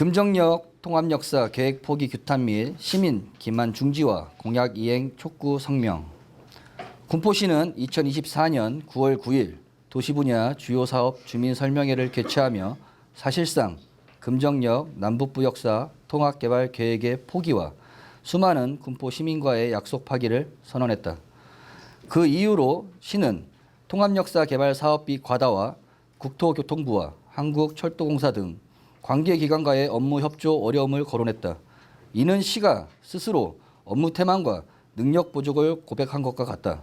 금정역 통합역사 계획 포기 규탄 및 시민 기만 중지와 공약 이행 촉구 성명. 군포시는 2024년 9월 9일 도시 분야 주요 사업 주민 설명회를 개최하며 사실상 금정역 남북부 역사 통합 개발 계획의 포기와 수많은 군포 시민과의 약속 파기를 선언했다. 그 이유로 시는 통합역사 개발 사업비 과다와 국토교통부와 한국철도공사 등 관계기관과의 업무 협조 어려움을 거론했다. 이는 시가 스스로 업무 태만과 능력 부족을 고백한 것과 같다.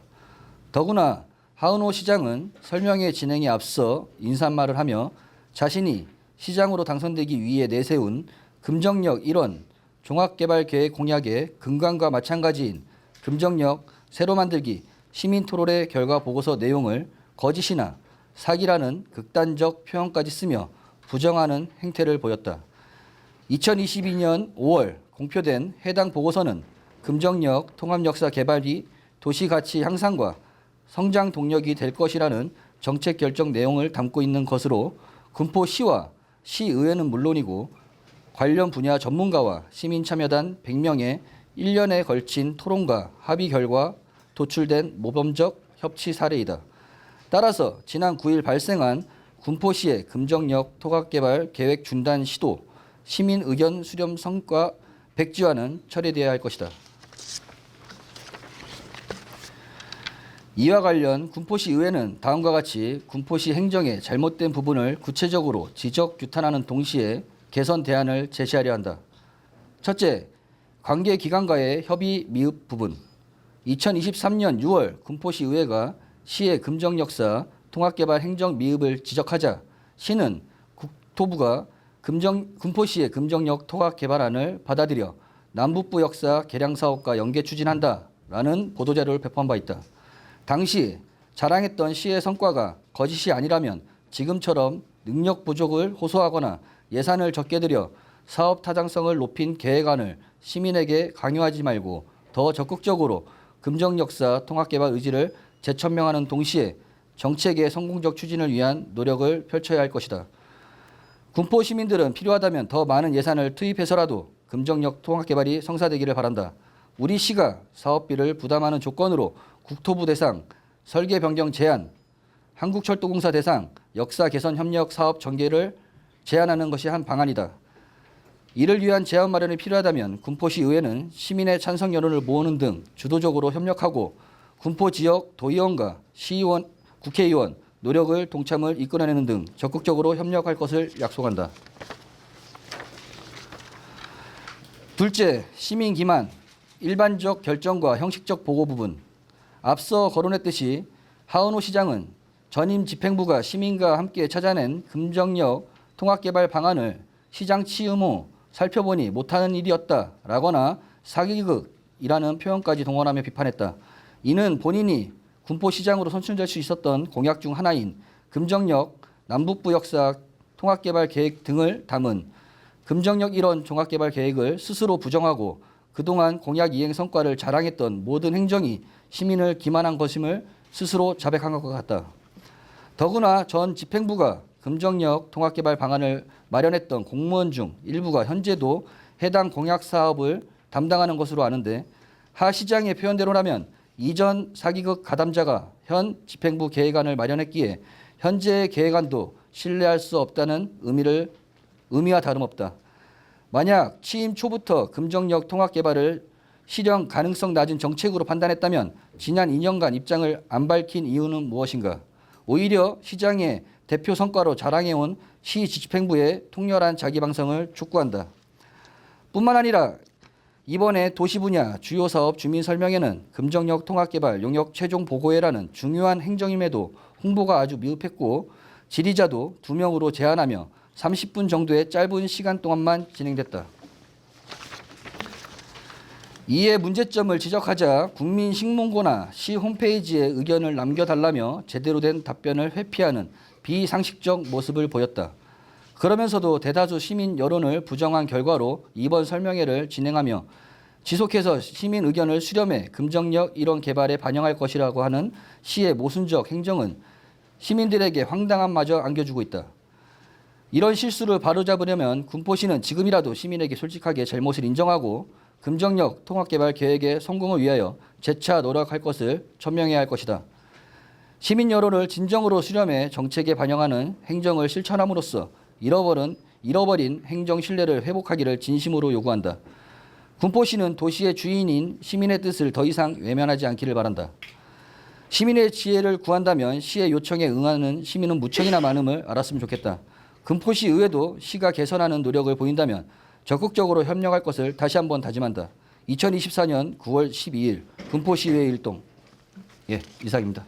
더구나 하은호 시장은 설명회 진행에 앞서 인사말을 하며 자신이 시장으로 당선되기 위해 내세운 금정역 1원 종합개발계획 공약의 근간과 마찬가지인 금정역 새로 만들기 시민토론회 결과 보고서 내용을 거짓이나 사기라는 극단적 표현까지 쓰며 부정하는 행태를 보였다. 2022년 5월 공표된 해당 보고서는 금정역 통합역사 개발이 도시가치 향상과 성장 동력이 될 것이라는 정책 결정 내용을 담고 있는 것으로 군포시와 시의회는 물론이고 관련 분야 전문가와 시민참여단 100명의 1년에 걸친 토론과 합의 결과 도출된 모범적 협치 사례이다. 따라서 지난 9일 발생한 군포시의 금정역 통합개발 계획 중단 시도 시민 의견 수렴 성과 백지화는 처리되어야 할 것이다. 이와 관련 군포시 의회는 다음과 같이 군포시 행정의 잘못된 부분을 구체적으로 지적 규탄하는 동시에 개선 대안을 제시하려 한다. 첫째, 관계기관과의 협의 미흡 부분. 2023년 6월 군포시 의회가 시의 금정역사 통합개발 행정 미흡을 지적하자 시는 국토부가 군포시의 금정역 통합개발안을 받아들여 남북부 역사 개량사업과 연계 추진한다라는 보도자료를 배포한 바 있다. 당시 자랑했던 시의 성과가 거짓이 아니라면 지금처럼 능력 부족을 호소하거나 예산을 적게 들여 사업 타당성을 높인 계획안을 시민에게 강요하지 말고 더 적극적으로 금정역사 통합개발 의지를 재천명하는 동시에 정책의 성공적 추진을 위한 노력을 펼쳐야 할 것이다. 군포 시민들은 필요하다면 더 많은 예산을 투입해서라도 금정역 통합개발이 성사되기를 바란다. 우리 시가 사업비를 부담하는 조건으로 국토부 대상 설계 변경 제한, 한국철도공사 대상 역사 개선 협력 사업 전개를 제한하는 것이 한 방안이다. 이를 위한 제안 마련이 필요하다면 군포시 의회는 시민의 찬성 여론을 모으는 등 주도적으로 협력하고 군포 지역 도의원과 시의원, 국회의원, 노력을 동참을 이끌어내는 등 적극적으로 협력할 것을 약속한다. 둘째, 시민 기만, 일반적 결정과 형식적 보고 부분. 앞서 거론했듯이 하은호 시장은 전임 집행부가 시민과 함께 찾아낸 금정역 통합개발 방안을 시장 취임 후 살펴보니 못하는 일이었다라거나 사기극이라는 표현까지 동원하며 비판했다. 이는 본인이 군포시장으로 선출될 수 있었던 공약 중 하나인 금정역 남북부 역사 통합개발 계획 등을 담은 금정역 1원 종합개발 계획을 스스로 부정하고 그동안 공약 이행 성과를 자랑했던 모든 행정이 시민을 기만한 것임을 스스로 자백한 것과 같다. 더구나 전 집행부가 금정역 통합개발 방안을 마련했던 공무원 중 일부가 현재도 해당 공약 사업을 담당하는 것으로 아는데 하 시장의 표현대로라면 이전 사기극 가담자가 현 집행부 계획안을 마련했기에 현재의 계획안도 신뢰할 수 없다는 의미와 다름없다. 만약 취임 초부터 금정역 통합개발을 실현 가능성 낮은 정책으로 판단했다면 지난 2년간 입장을 안 밝힌 이유는 무엇인가? 오히려 시장의 대표 성과로 자랑해온 시 집행부의 통렬한 자기 방성을 촉구한다. 뿐만 아니라 이번에 도시 분야 주요 사업 주민 설명회는 금정역 통합개발 용역 최종 보고회라는 중요한 행정임에도 홍보가 아주 미흡했고 질의자도 2명으로 제한하며 30분 정도의 짧은 시간 동안만 진행됐다. 이에 문제점을 지적하자 국민신문고나 시 홈페이지에 의견을 남겨달라며 제대로 된 답변을 회피하는 비상식적 모습을 보였다. 그러면서도 대다수 시민 여론을 부정한 결과로 이번 설명회를 진행하며 지속해서 시민 의견을 수렴해 금정역 일원 개발에 반영할 것이라고 하는 시의 모순적 행정은 시민들에게 황당함마저 안겨주고 있다. 이런 실수를 바로잡으려면 군포시는 지금이라도 시민에게 솔직하게 잘못을 인정하고 금정역 통합개발 계획의 성공을 위하여 재차 노력할 것을 천명해야 할 것이다. 시민 여론을 진정으로 수렴해 정책에 반영하는 행정을 실천함으로써 잃어버린 행정 신뢰를 회복하기를 진심으로 요구한다. 군포시는 도시의 주인인 시민의 뜻을 더 이상 외면하지 않기를 바란다. 시민의 지혜를 구한다면 시의 요청에 응하는 시민은 무척이나 많음을 알았으면 좋겠다. 금포시 의회도 시가 개선하는 노력을 보인다면 적극적으로 협력할 것을 다시 한번 다짐한다. 2024년 9월 12일 금포시의회 일동. 이상입니다.